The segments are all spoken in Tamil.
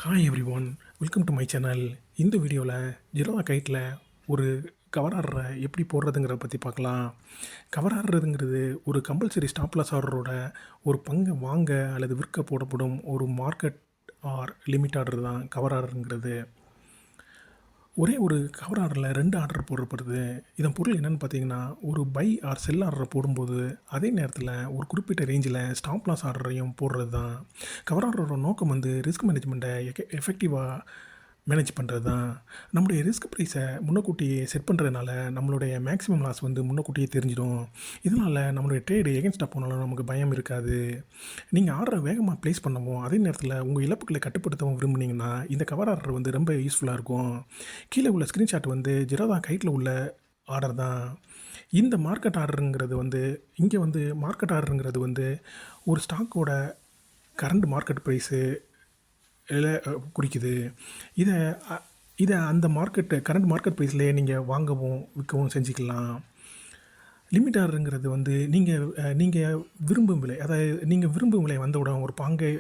Hi every one, welcome to my channel. இந்த வீடியோவில் ஜிரோதா கைட்டில் ஒரு கவர் ஆர்டரை எப்படி போடுறதுங்கிறத பற்றி பார்க்கலாம். கவர் ஆர்டருங்கிறது ஒரு கம்பல்சரி ஸ்டாப் லாஸ் ஆர்டரோட ஒரு பங்கை வாங்க அல்லது விற்க போடப்படும் ஒரு மார்க்கெட் ஆர் லிமிட் ஆர்டர் தான் கவர் ஆர்டருங்கிறது. ஒரே ஒரு கவர் ஆர்டரில் 2 ஆர்டர் போடப்படுது. இதன் பொருள் என்னென்னு பார்த்தீங்கன்னா, ஒரு பை ஆர் செல் ஆர்டரை போடும்போது அதே நேரத்தில் ஒரு குறிப்பிட்ட ரேஞ்சில் ஸ்டாப் லாஸ் ஆர்டரையும் போடுறது தான். கவர் ஆர்டரோட நோக்கம் வந்து ரிஸ்க் மேனேஜ்மெண்ட்டை எஃபெக்டிவாக மேனேஜ் பண்ணுறது தான். நம்முடைய ரிஸ்க் ப்ரைஸை முன்னக்கூட்டியே செட் பண்ணுறதுனால நம்மளுடைய மேக்ஸிமம் லாஸ் வந்து முன்னக்கூட்டியே தெரிஞ்சிடும். இதனால் நம்மளுடைய ட்ரேடு எகென்ஸ்டாக போனாலும் நமக்கு பயம் இருக்காது. நீங்கள் ஆர்டரை வேகமாக ப்ளேஸ் பண்ணவும் அதே நேரத்தில் உங்கள் இழப்புகளை கட்டுப்படுத்தவும் விரும்புனீங்கன்னா இந்த கவர் ஆர்டர் வந்து ரொம்ப யூஸ்ஃபுல்லாக இருக்கும். கீழே உள்ள ஸ்க்ரீன்ஷாட் வந்து ஜிரோதா கைட்டில் உள்ள ஆர்டர் தான். இந்த மார்க்கெட் ஆர்டருங்கிறது வந்து இங்கே வந்து மார்க்கெட் ஆர்டருங்கிறது வந்து ஒரு ஸ்டாக்கோட கரண்ட் மார்க்கெட் ப்ரைஸு குறிக்குது. இதை இதை அந்த கரண்ட் மார்க்கெட் ப்ரைஸ்லேயே நீங்கள் வாங்கவும் விற்கவும் செஞ்சுக்கலாம். லிமிட் ஆர்டருங்கிறது வந்து நீங்கள் விரும்பும் விலை, அதாவது நீங்கள் விரும்பும் விலை வந்தவுடன் ஒரு பாங்கை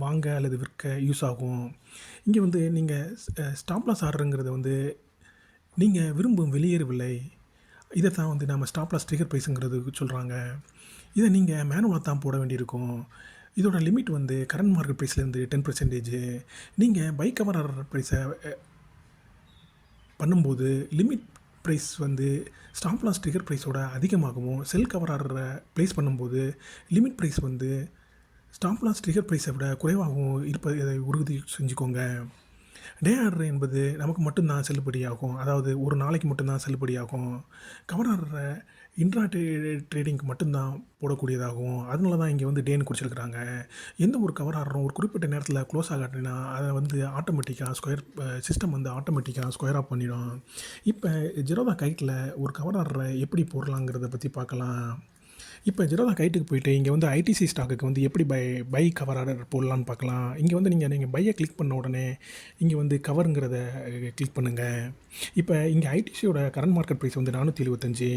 வாங்க அல்லது விற்க யூஸ் ஆகும். இங்கே வந்து நீங்கள் ஸ்டாப் லாஸ் ஆர்டருங்கிறது வந்து நீங்கள் விரும்பும் வெளியேறு விலை, இதை தான் வந்து நம்ம ஸ்டாப் லாஸ் ட்ரிகர் ப்ரைஸுங்கிறது சொல்கிறாங்க. இதை நீங்கள் மேனுவலாக தான் போட வேண்டியிருக்கும். இதோட லிமிட் வந்து கரண்ட் மார்க்கெட் ப்ரைஸ்லேருந்து 10%. நீங்கள் பை கவர் ஆர்டர் ப்ரைஸை பண்ணும்போது லிமிட் ப்ரைஸ் வந்து ஸ்டாப் லாஸ் ட்ரிகர் ப்ரைஸோட அதிகமாகவும், செல் கவர் ஆர்டரை ப்ளேஸ் பண்ணும்போது லிமிட் ப்ரைஸ் வந்து ஸ்டாப் லாஸ் ட்ரிகர் ப்ரைஸை விட குறைவாகவும் இருப்பதை உறுதி செஞ்சுக்கோங்க. டே ஆர்டர் என்பது நமக்கு மட்டும்தான் செல்லுபடியாகும், அதாவது ஒரு நாளைக்கு மட்டும்தான் செல்லுபடியாகும். கவர் ஆர்டரை இன்ட்ரா ட்ரேடிங்க்கு மட்டும்தான் போடக்கூடியதாகும். அதனால தான் இங்கே வந்து டேன்னு குறிச்சிருக்கிறாங்க. எந்த ஒரு கவர் ஆர்டரும் ஒரு குறிப்பிட்ட நேரத்தில் க்ளோஸ் ஆகாட்டினா அதை வந்து ஆட்டோமேட்டிக்காக சிஸ்டம் வந்து ஆட்டோமேட்டிக்காக ஸ்கொயர் ஆஃப் பண்ணிடும். இப்போ ஜிரோதா கைட்டில் ஒரு கவர் ஆர்டரை எப்படி போடலாங்கிறத பற்றி பார்க்கலாம். இப்போ ஜிரோதா கைட்டுக்கு போய்ட்டு இங்கே வந்து ஐடிசி ஸ்டாக்குக்கு வந்து எப்படி பை கவர் ஆர்டர் போடலான்னு பார்க்கலாம். இங்கே வந்து நீங்கள் பையை கிளிக் பண்ண உடனே இங்கே வந்து கவருங்கிறத கிளிக் பண்ணுங்கள். இப்போ இங்கே ஐடிசியோட கரண்ட் மார்க்கெட் ப்ரைஸ் வந்து 475.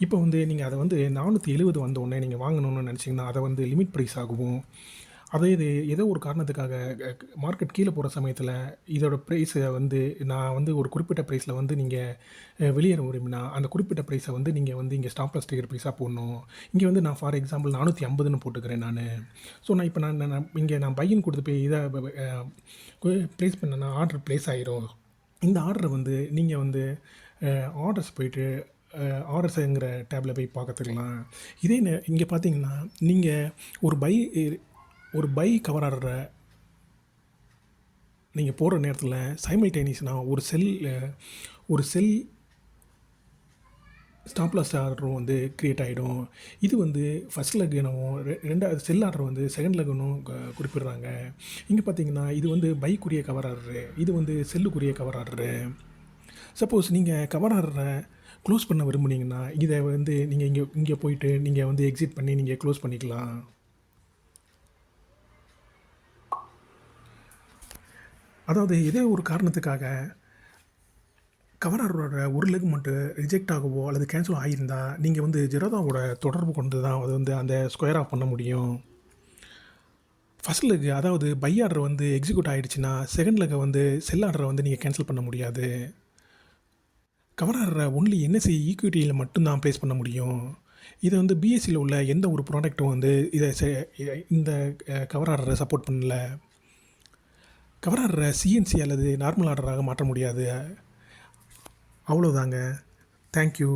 இப்போ வந்து நீங்கள் அதை வந்து 470 வந்த உடனே நீங்கள் வாங்கணும்னு நினச்சிங்கன்னா அதை வந்து லிமிட் ப்ரைஸ் ஆகும். அதே இது ஏதோ ஒரு காரணத்துக்காக மார்க்கெட் கீழே போகிற சமயத்தில் இதோட ப்ரைஸை வந்து நான் வந்து ஒரு குறிப்பிட்ட ப்ரைஸில் வந்து நீங்கள் வெளியேற விரும்பினா அந்த குறிப்பிட்ட ப்ரைஸை வந்து நீங்கள் வந்து இங்கே ஸ்டாப் லாஸ் ட்ரிகர் ப்ரைஸாக போடணும். இங்கே வந்து நான் ஃபார் எக்ஸாம்பிள் 450ன்னு போட்டுக்கிறேன் நான். ஸோ நான் இப்போ நான் பையன் கொடுத்து போய் இதை ப்ளேஸ் பண்ணேன்னா ஆர்டர் ப்ளேஸ் ஆகிரும். இந்த ஆர்டரை வந்து நீங்கள் வந்து ஆர்டர்ஸ் போய்ட்டு ஆர்டர்ஸுங்கிற டேப்பில் போய் பார்த்துக்கலாம். இதே இங்கே பார்த்தீங்கன்னா நீங்கள் ஒரு பை கவர் ஆர்டரை நீங்கள் போடுற நேரத்தில் சைமல்டேனியஸ்னால் ஒரு செல் ஸ்டாப் லாஸ் ஆர்டரும் வந்து க்ரியேட் ஆகிடும். இது வந்து ஃபஸ்ட் லெக் எனவும் ரெண்டாவது செல் ஆர்டர் வந்து செகண்ட் லெக்குன்னும் குறிப்பிடுறாங்க. இங்கே பார்த்தீங்கன்னா இது வந்து பைக்குரிய கவர் ஆர்டரு, இது வந்து செல்லுக்குரிய கவர் ஆர்டரு. சப்போஸ் நீங்கள் கவர் ஆர்டரை க்ளோஸ் பண்ண விரும்புனீங்கன்னா இதை வந்து நீங்கள் இங்கே போயிட்டு நீங்கள் வந்து எக்ஸிட் பண்ணி நீங்கள் க்ளோஸ் பண்ணிக்கலாம். அதாவது இதே ஒரு காரணத்துக்காக கவர் ஆர்டரோட ஒரு லெக் மட்டும் ரிஜெக்ட் ஆகவோ அல்லது கேன்சல் ஆகியிருந்தால் நீங்கள் வந்து ஜிரோதாவோட தொடர்பு கொண்டு தான் அது வந்து அந்த ஸ்கொயர் ஆஃப் பண்ண முடியும். ஃபஸ்ட் லெக், அதாவது பை ஆர்டர் வந்து எக்ஸிக்யூட் ஆகிடுச்சுன்னா செகண்ட் லெக்கை வந்து செல் ஆர்டரை வந்து நீங்கள் கேன்சல் பண்ண முடியாது. கவர் ஆர்டரை ஒன்லி என்எஸ்சி ஈக்விட்டியில் மட்டும்தான் ப்ளேஸ் பண்ண முடியும். இதை வந்து பிஎஸ்சியில் உள்ள எந்த ஒரு ப்ராடக்ட்டும் வந்து இந்த கவர் ஆர்டரை சப்போர்ட் பண்ணல. கவர் ஆர்டரை சிஎன்சி அல்லது நார்மல் ஆர்டராக மாற்ற முடியாது. அவ்வளோதாங்க. தேங்க்யூ.